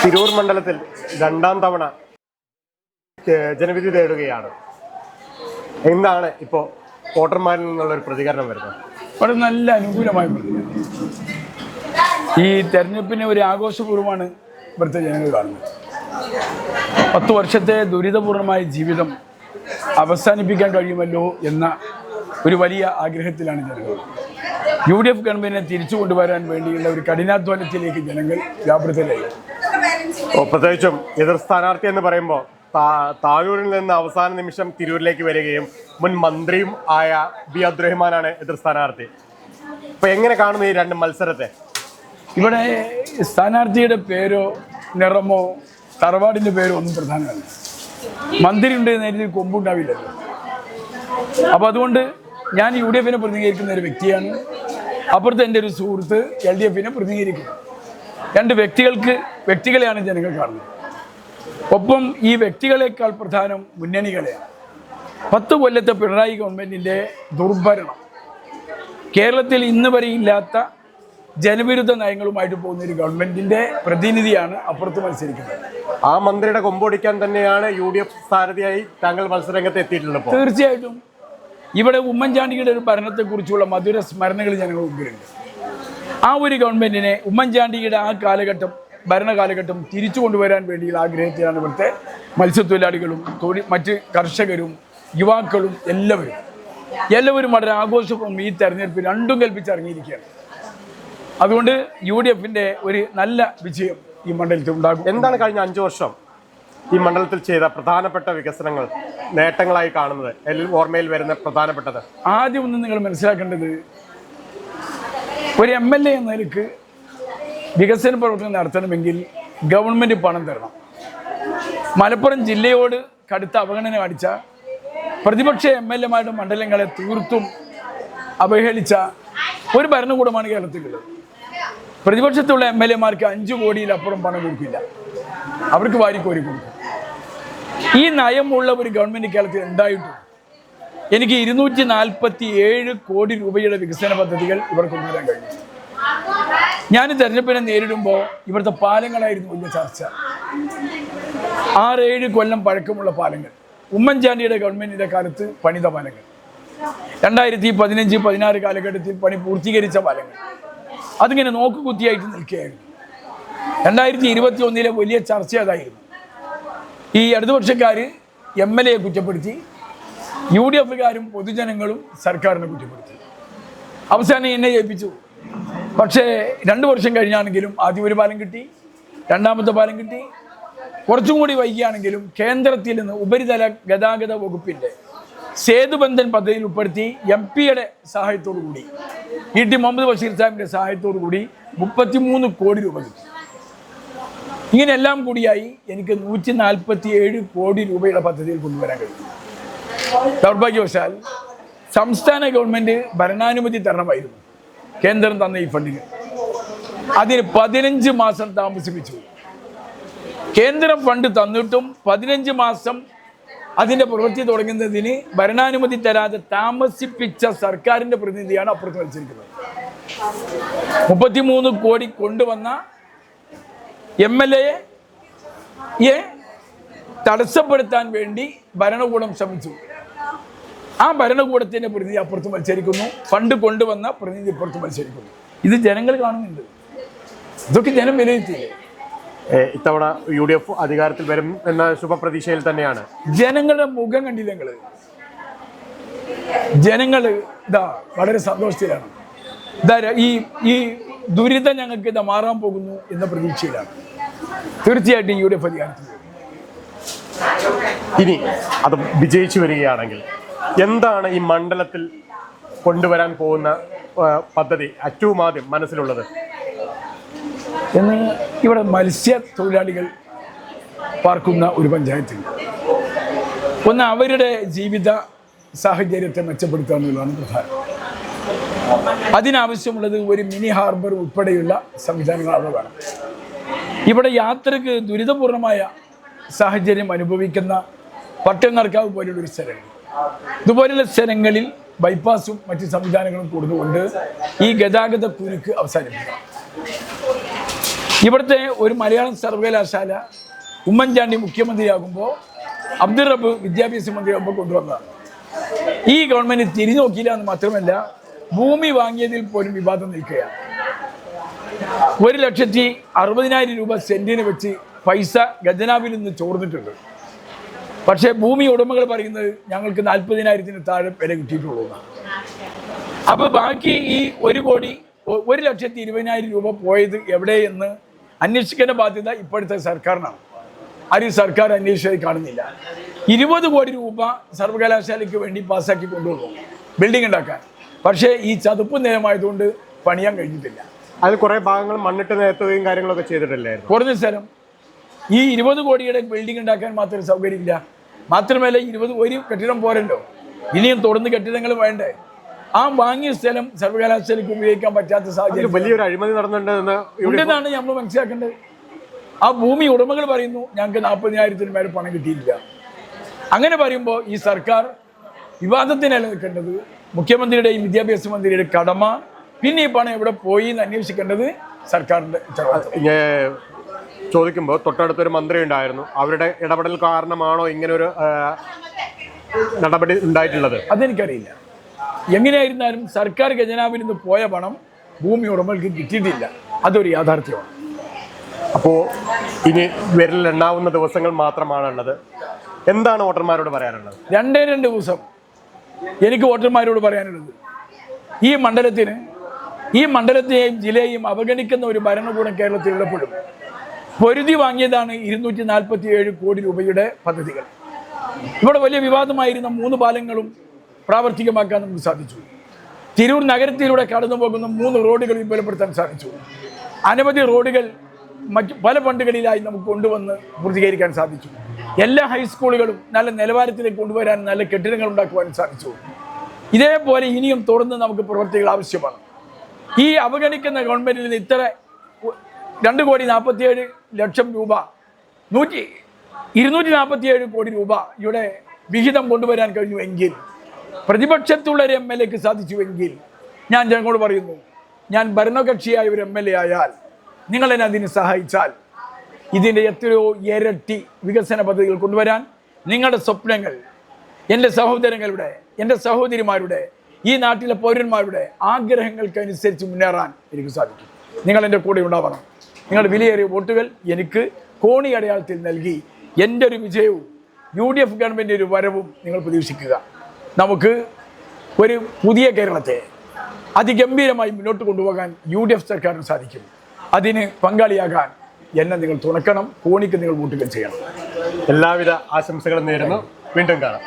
തിരൂർ മണ്ഡലത്തിൽ രണ്ടാം തവണ ജനവിധി തേടുകയാണ്. എന്താണ് ഇപ്പോൾ വോട്ടർമാരിൽ നിന്നുള്ള ഒരു പ്രതികരണം വരുന്നത്? വളരെ നല്ല അനുകൂലമായ പ്രതികരണം. ഈ തെരഞ്ഞെടുപ്പിനെ ഒരു ആഘോഷപൂർവ്വമാണ് ഇവിടുത്തെ ജനങ്ങൾ കാണുന്നത്. 10 വർഷത്തെ ദുരിതപൂർണമായ ജീവിതം അവസാനിപ്പിക്കാൻ കഴിയുമല്ലോ എന്ന ഒരു വലിയ ആഗ്രഹത്തിലാണ് ജനങ്ങൾ. UDF ഗവൺമെന്റിനെ തിരിച്ചു കൊണ്ടുവരാൻ വേണ്ടിയുള്ള ഒരു കഠിനാധ്വാനത്തിലേക്ക് ജനങ്ങൾ വ്യാപൃതരായി. പ്രത്യേകിച്ചും എതിർ സ്ഥാനാർത്ഥി എന്ന് പറയുമ്പോൾ താനൂരിൽ നിന്ന് അവസാന നിമിഷം തിരൂരിലേക്ക് വരികയും മുൻ മന്ത്രിയും ആയ ബി അബ്ദുറഹ്മാനാണ് എതിർ സ്ഥാനാർത്ഥി. അപ്പൊ എങ്ങനെ കാണുന്നു ഈ രണ്ട് മത്സരത്തെ? ഇവിടെ സ്ഥാനാർത്ഥിയുടെ പേരോ നിറമോ തറവാടിൻ്റെ പേരോ ഒന്നും പ്രധാനമല്ല. മന്ത്രി ഉണ്ട് നേരിട്ട് കൊമ്പുണ്ടാവില്ലല്ലോ. അപ്പോൾ അതുകൊണ്ട് ഞാൻ UDF പ്രതിനിധീകരിക്കുന്ന ഒരു വ്യക്തിയാണ്. അപ്പുറത്ത് എൻ്റെ ഒരു സുഹൃത്ത് LDF പ്രതിനിധീകരിക്കുന്നു. രണ്ട് വ്യക്തികളെയാണ് ജനങ്ങൾ കാണുന്നത്. ഒപ്പം ഈ വ്യക്തികളെക്കാൾ പ്രധാനം മുന്നണികളെയാണ്. 10 കൊല്ലത്തെ പിണറായി ഗവൺമെൻറ്റിൻ്റെ ദുർഭരണം, കേരളത്തിൽ ഇന്ന് വരെ ഇല്ലാത്ത ജനവിരുദ്ധ നയങ്ങളുമായിട്ട് പോകുന്ന ഒരു ഗവൺമെന്റിന്റെ പ്രതിനിധിയാണ് അപ്പുറത്ത് മത്സരിക്കുന്നത്. ആ മന്ത്രിയുടെ കൊമ്പൊടിക്കാൻ തന്നെയാണ് UDF സ്ഥാനാർത്ഥിയായി താങ്കൾ മത്സരരംഗത്ത് എത്തിയിട്ടുള്ളത്. തീർച്ചയായിട്ടും ഇവിടെ ഉമ്മൻചാണ്ടിയുടെ ഒരു ഭരണത്തെക്കുറിച്ചുള്ള മധുര സ്മരണകൾ ജനങ്ങൾ മുമ്പിലുണ്ട്. ആ ഒരു ഗവൺമെന്റിനെ, ഉമ്മൻചാണ്ടിയുടെ ആ ഭരണകാലഘട്ടം തിരിച്ചു കൊണ്ടുവരാൻ വേണ്ടിയുള്ള ആഗ്രഹത്തിലാണ് ഇവിടുത്തെ മത്സ്യത്തൊഴിലാളികളും മറ്റ് കർഷകരും യുവാക്കളും എല്ലാവരും വളരെ ആഘോഷവും ഈ തെരഞ്ഞെടുപ്പ് രണ്ടും കൽപ്പിച്ചിറങ്ങിയിരിക്കുകയാണ്. അതുകൊണ്ട് UDF ഒരു നല്ല വിജയം ഈ മണ്ഡലത്തിൽ ഉണ്ടാകും. എന്താണ് കഴിഞ്ഞ 5 വർഷം ഈ മണ്ഡലത്തിൽ ചെയ്ത പ്രധാനപ്പെട്ട വികസനങ്ങൾ, നേട്ടങ്ങളായി കാണുന്നത്, ഓർമ്മയിൽ വരുന്ന പ്രധാനപ്പെട്ടത്? ആദ്യം ഒന്ന് നിങ്ങൾ മനസ്സിലാക്കേണ്ടത്, ഒരു MLA എന്ന നിലയ്ക്ക് വികസന പ്രവർത്തനം നടത്തണമെങ്കിൽ ഗവൺമെൻറ് പണം തരണം. മലപ്പുറം ജില്ലയോട് കടുത്ത അവഗണന കാണിച്ച പ്രതിപക്ഷ MLA മണ്ഡലങ്ങളെ തീർത്തും അവഹേളിച്ച ഒരു ഭരണകൂടമാണ് കേരളത്തിലുള്ളത്. പ്രതിപക്ഷത്തുള്ള MLA 5 കോടിയിലപ്പുറം പണം കൊടുക്കില്ല, അവർക്ക് വാരിക്കോരി കൊടുക്കും. ഈ നയമുള്ള ഒരു ഗവൺമെൻറ് കേരളത്തിൽ ഉണ്ടായിട്ടും എനിക്ക് 247 കോടി രൂപയുടെ വികസന പദ്ധതികൾ ഇവർ കൊണ്ടുവരാൻ കഴിഞ്ഞു. ഞാൻ തെരഞ്ഞെടുപ്പിനെ നേരിടുമ്പോൾ ഇവിടുത്തെ പാലങ്ങളായിരുന്നു വലിയ ചർച്ച. 6-7 കൊല്ലം പഴക്കമുള്ള പാലങ്ങൾ, ഉമ്മൻചാണ്ടിയുടെ ഗവൺമെൻറ്റിൻ്റെ കാലത്ത് പണിത പാലങ്ങൾ, 2015-16 കാലഘട്ടത്തിൽ പണി പൂർത്തീകരിച്ച പാലങ്ങൾ, അതിങ്ങനെ നോക്കുകുത്തിയായിട്ട് നിൽക്കുകയായിരുന്നു. 2021 വലിയ ചർച്ച അതായിരുന്നു. ഈ ഇടതുപക്ഷക്കാർ MLA കുറ്റപ്പെടുത്തി, UDF പൊതുജനങ്ങളും സർക്കാരിനെ കുറ്റപ്പെടുത്തി. അവസാനം എന്നെ ജയിപ്പിച്ചു. പക്ഷേ 2 വർഷം കഴിഞ്ഞാണെങ്കിലും ആദ്യം ഒരു പാലം കിട്ടി, രണ്ടാമത്തെ പാലം കിട്ടി. കുറച്ചും കൂടി വൈകിയാണെങ്കിലും കേന്ദ്രത്തിൽ നിന്ന് ഉപരിതല ഗതാഗത വകുപ്പിൻ്റെ സേതുബന്ധൻ പദ്ധതിയിൽ ഉൾപ്പെടുത്തി MP-യുടെ സഹായത്തോടു കൂടി, ET മുഹമ്മദ് ബഷീർ സാഹിബിൻ്റെ സഹായത്തോടു കൂടി 33 കോടി രൂപ കിട്ടി. ഇങ്ങനെയെല്ലാം കൂടിയായി എനിക്ക് 147 കോടി രൂപയുടെ പദ്ധതിയിൽ കൊണ്ടുവരാൻ കഴിയും. ദൗർഭാഗ്യവശാൽ സംസ്ഥാന ഗവൺമെൻറ് ഭരണാനുമതി തരണമായിരുന്നു കേന്ദ്രം തന്ന ഈ ഫണ്ടിന്. അതിന് 15 മാസം താമസിപ്പിച്ചു. കേന്ദ്രം ഫണ്ട് തന്നിട്ടും 15 മാസം അതിൻ്റെ പ്രവൃത്തി തുടങ്ങുന്നതിന് ഭരണാനുമതി തരാതെ താമസിപ്പിച്ച സർക്കാരിൻ്റെ പ്രതിനിധിയാണ് അപ്പുറത്ത് മത്സരിക്കുന്നത്. 33 കോടി കൊണ്ടുവന്ന MLA-യെ തടസ്സപ്പെടുത്താൻ വേണ്ടി ഭരണകൂടം ശ്രമിച്ചു. ആ ഭരണകൂടത്തിൻ്റെ പ്രതിനിധി അപ്പുറത്ത് മത്സരിക്കുന്നു, ഫണ്ട് കൊണ്ടുവന്ന പ്രതിനിധി ഇപ്പുറത്ത് മത്സരിക്കുന്നു. ഇത് ജനങ്ങൾ കാണുന്നുണ്ട്. ഇതൊക്കെ ജനം വിലയിരുത്തിയില്ലേ? ഇത്തവണ UDF അധികാരത്തിൽ വരും എന്ന ശുഭപ്രതീക്ഷയിൽ തന്നെയാണ്. ജനങ്ങളുടെ മുഖം കണ്ടില്ല? ജനങ്ങൾ വളരെ സന്തോഷത്തിലാണ്. ഈ ദുരിതം ഞങ്ങൾക്ക് മാറാൻ പോകുന്നു എന്ന പ്രതീക്ഷയിലാണ്. തീർച്ചയായിട്ടും UDF അധികാരത്തിൽ. ഇനി അത് വിജയിച്ചു വരികയാണെങ്കിൽ എന്താണ് ഈ മണ്ഡലത്തിൽ കൊണ്ടുവരാൻ പോകുന്ന പദ്ധതി ഏറ്റവും ആദ്യം മനസ്സിലുള്ളത്? എന്ന് ഇവിടെ മത്സ്യത്തൊഴിലാളികൾ പാർക്കുന്ന ഒരു പഞ്ചായത്തിൽ ഒന്ന് അവരുടെ ജീവിത സാഹചര്യത്തെ മെച്ചപ്പെടുത്തുക എന്നുള്ളതാണ് പ്രധാനം. അതിനാവശ്യമുള്ളത് ഒരു മിനി ഹാർബർ ഉൾപ്പെടെയുള്ള സംവിധാനങ്ങൾ അവിടെ വേണം. ഇവിടെ യാത്രക്ക് ദുരിതപൂർണമായ സാഹചര്യം അനുഭവിക്കുന്ന പട്ടണക്കാവ് പോലുള്ളൊരു സ്ഥലങ്ങൾ, ഇതുപോലുള്ള സ്ഥലങ്ങളിൽ ബൈപ്പാസും മറ്റ് സംവിധാനങ്ങളും കൊടുത്തുകൊണ്ട് ഈ ഗതാഗത കുരുക്ക് അവസാനിപ്പിക്കണം. ഇവിടുത്തെ ഒരു മലയാളം സർവകലാശാല ഉമ്മൻചാണ്ടി മുഖ്യമന്ത്രിയാകുമ്പോൾ അബ്ദുൾ റബ്ബ് വിദ്യാഭ്യാസ മന്ത്രിയാകുമ്പോൾ കൊണ്ടുവന്നതാണ്. ഈ ഗവൺമെൻറ് തിരിഞ്ഞു നോക്കിയില്ല എന്ന് മാത്രമല്ല, ഭൂമി വാങ്ങിയതിൽ പോലും വിവാദം നിൽക്കുകയാണ്. 1,60,000 രൂപ സെന്റിന് വെച്ച് പൈസ ഖജനാവിൽ നിന്ന് ചോർന്നിട്ടുണ്ട്. പക്ഷേ ഭൂമി ഉടമകൾ പറയുന്നത് ഞങ്ങൾക്ക് 40,000-ന് താഴെ വില കിട്ടിയിട്ടുള്ളൂ എന്നാണ്. അപ്പോൾ ബാക്കി ഈ 1,20,000 രൂപ പോയത് എവിടെയെന്ന് അന്വേഷിക്കേണ്ട ബാധ്യത ഇപ്പോഴത്തെ സർക്കാരിനാണ്. ആരും സർക്കാർ അന്വേഷിച്ചത് കാണുന്നില്ല. 20 കോടി രൂപ സർവകലാശാലയ്ക്ക് വേണ്ടി പാസ്സാക്കി കൊണ്ടുവന്നു ബിൽഡിംഗ് ഉണ്ടാക്കാൻ. പക്ഷേ ഈ ചതുപ്പ് നിലമായതുകൊണ്ട് പണിയാൻ കഴിഞ്ഞിട്ടില്ല. അതിൽ കുറേ ഭാഗങ്ങൾ മണ്ണിട്ട് നിരത്തുകയും കാര്യങ്ങളൊക്കെ ചെയ്തിട്ടില്ലേ? കുറഞ്ഞ സ്ഥലം ഈ 20 കോടിയുടെ ബിൽഡിംഗ് ഉണ്ടാക്കാൻ മാത്രം സൗകര്യമില്ല. മാത്രമല്ല ഒരു കെട്ടിടം പോരല്ലോ, ഇനിയും തുടർന്ന് കെട്ടിടങ്ങൾ വേണ്ടേ. ആ വാങ്ങിയ സ്ഥലം സർവകലാശാലയ്ക്ക് ഉപയോഗിക്കാൻ പറ്റാത്ത സാഹചര്യം വലിയൊരു അഴിമതി നടന്നിട്ടുണ്ടെന്നാണ് നമ്മൾ മനസ്സിലാക്കേണ്ടത്. ആ ഭൂമി ഉടമകൾ പറയുന്നു ഞങ്ങൾക്ക് 40,000-ന് മേലെ പണം കിട്ടിയില്ല. അങ്ങനെ പറയുമ്പോൾ ഈ സർക്കാർ വിവാദത്തിന് നിലനിൽക്കേണ്ടത് മുഖ്യമന്ത്രിയുടെയും വിദ്യാഭ്യാസ മന്ത്രിയുടെ കടമ. പിന്നെ ഈ പണം എവിടെ പോയി എന്ന് അന്വേഷിക്കേണ്ടത് സർക്കാരിൻ്റെ ചോദിക്കുമ്പോൾ തൊട്ടടുത്തൊരു മന്ത്രി ഉണ്ടായിരുന്നു. അവരുടെ ഇടപെടൽ കാരണമാണോ ഇങ്ങനൊരു നടപടി ഉണ്ടായിട്ടുള്ളത്? അതെനിക്കറിയില്ല. എങ്ങനെയായിരുന്നാലും സർക്കാർ ഖജനാവിൽ നിന്ന് പോയ പണം ഭൂമി ഉടമകൾക്ക് കിട്ടിയിട്ടില്ല. അതൊരു യാഥാർത്ഥ്യമാണ്. അപ്പോൾ ഇനി വിരലിലെണ്ണാവുന്ന ദിവസങ്ങൾ മാത്രമാണുള്ളത്. എന്താണ് വോട്ടർമാരോട് പറയാനുള്ളത്? 2 ദിവസം എനിക്ക് വോട്ടർമാരോട് പറയാനുള്ളത്, ഈ മണ്ഡലത്തെയും ജില്ലയെയും അവഗണിക്കുന്ന ഒരു ഭരണകൂടം കേരളത്തിലുള്ളപ്പോഴും പൊരുതി വാങ്ങിയതാണ് 247 കോടി രൂപയുടെ പദ്ധതികൾ. ഇവിടെ വലിയ വിവാദമായിരുന്ന 3 പാലങ്ങളും പ്രാവർത്തികമാക്കാൻ നമുക്ക് സാധിച്ചു. തിരൂർ നഗരത്തിലൂടെ കടന്നു പോകുന്ന 3 റോഡുകൾ വിപുലപ്പെടുത്താൻ സാധിച്ചു. അനവധി റോഡുകൾ മറ്റ് പല ഫണ്ടുകളിലായി നമുക്ക് കൊണ്ടുവന്ന് പൂർത്തീകരിക്കാൻ സാധിച്ചു. എല്ലാ ഹൈസ്കൂളുകളും നല്ല നിലവാരത്തിലേക്ക് കൊണ്ടുവരാൻ നല്ല കെട്ടിടങ്ങൾ ഉണ്ടാക്കുവാനും സാധിച്ചു. ഇതേപോലെ ഇനിയും തുടർന്ന് നമുക്ക് പ്രവർത്തികൾ ആവശ്യമാണ്. ഈ അവഗണിക്കുന്ന ഗവൺമെൻറ്റിൽ നിന്ന് ഇത്ര 2,47,00,000 രൂപ 247 കോടി രൂപയുടെ വിഹിതം കൊണ്ടുവരാൻ കഴിഞ്ഞുവെങ്കിൽ, പ്രതിപക്ഷത്തുള്ള ഒരു MLAക്ക് സാധിച്ചുവെങ്കിൽ, ഞാൻ ജനങ്ങളോട് പറയുന്നു, ഞാൻ ഭരണകക്ഷിയായ ഒരു MLA ആയാൽ നിങ്ങൾ എന്നെ അതിന് സഹായിച്ചാൽ ഇതിൻ്റെ എത്രയോ ഇരട്ടി വികസന പദ്ധതികൾ കൊണ്ടുവരാൻ നിങ്ങളുടെ സ്വപ്നങ്ങൾ, എൻ്റെ സഹോദരങ്ങളുടെ, എൻ്റെ സഹോദരിമാരുടെ, ഈ നാട്ടിലെ പൗരന്മാരുടെ ആഗ്രഹങ്ങൾക്കനുസരിച്ച് മുന്നേറാൻ എനിക്ക് സാധിക്കും. നിങ്ങൾ എൻ്റെ കൂടെ ഉണ്ടാവണം. നിങ്ങളുടെ വിലയേറിയ വോട്ടുകൾ എനിക്ക് കോണി അടയാളത്തിൽ നൽകി എൻ്റെ ഒരു വിജയവും UDF ഗവൺമെൻറ് ഒരു വരവും നിങ്ങൾ പ്രതീക്ഷിക്കുക. നമുക്ക് ഒരു പുതിയ കേരളത്തെ അതിഗംഭീരമായി മുന്നോട്ട് കൊണ്ടുപോകാൻ UDF സർക്കാരിന് സാധിക്കും. അതിന് പങ്കാളിയാകാൻ എന്നെ നിങ്ങൾ തുണക്കണം. കോണിക്ക് നിങ്ങൾ വോട്ടുകൾ ചെയ്യണം. എല്ലാവിധ ആശംസകളും നേരുന്നു. വീണ്ടും കാണാം.